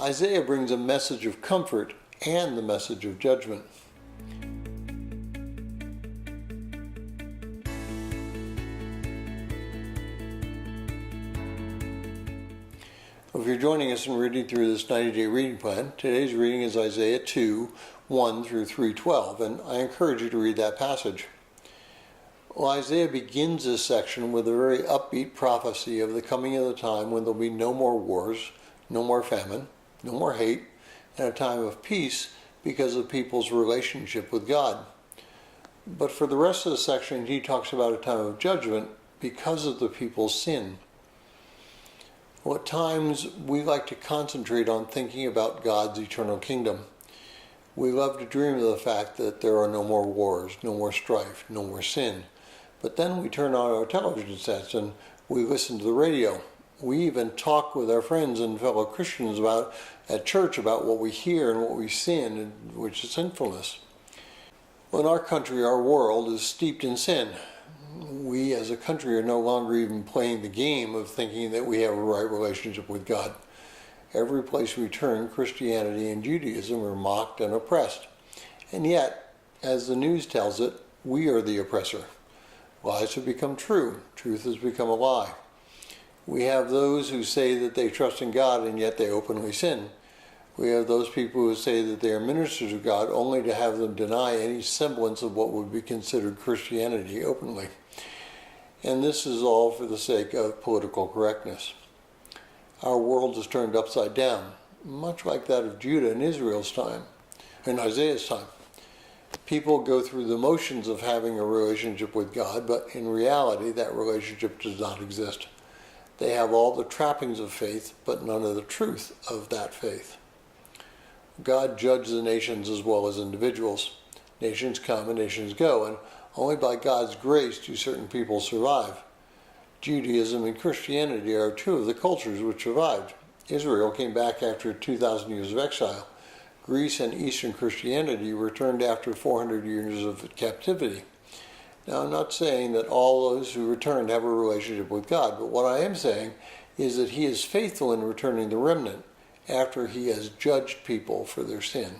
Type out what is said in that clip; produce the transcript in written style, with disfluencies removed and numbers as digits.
Isaiah brings a message of comfort and the message of judgment. If you're joining us in reading through this 90-day reading plan, today's reading is Isaiah 2, 1 through 3:12, and I encourage you to read that passage. Well, Isaiah begins this section with a very upbeat prophecy of the coming of the time when there'll be no more wars, no more famine, no more hate, and a time of peace because of people's relationship with God. But for the rest of the section, he talks about a time of judgment because of the people's sin. Well, at times, we like to concentrate on thinking about God's eternal kingdom. We love to dream of the fact that there are no more wars, no more strife, no more sin. But then we turn on our television sets and we listen to the radio. We even talk with our friends and fellow Christians at church about what we hear and what we see, which is sinfulness. Well, in our country, our world is steeped in sin. We as a country are no longer even playing the game of thinking that we have a right relationship with God. Every place we turn, Christianity and Judaism are mocked and oppressed. And yet, as the news tells it, we are the oppressor. Lies have become true. Truth has become a lie. We have those who say that they trust in God and yet they openly sin. We have those people who say that they are ministers of God only to have them deny any semblance of what would be considered Christianity openly. And this is all for the sake of political correctness. Our world is turned upside down, much like that of Judah in Israel's time, in Isaiah's time. People go through the motions of having a relationship with God, but in reality that relationship does not exist. They have all the trappings of faith, but none of the truth of that faith. God judges the nations as well as individuals. Nations come and nations go, and only by God's grace do certain people survive. Judaism and Christianity are two of the cultures which survived. Israel came back after 2,000 years of exile. Greece and Eastern Christianity returned after 400 years of captivity. Now, I'm not saying that all those who returned have a relationship with God, but what I am saying is that He is faithful in returning the remnant after He has judged people for their sin.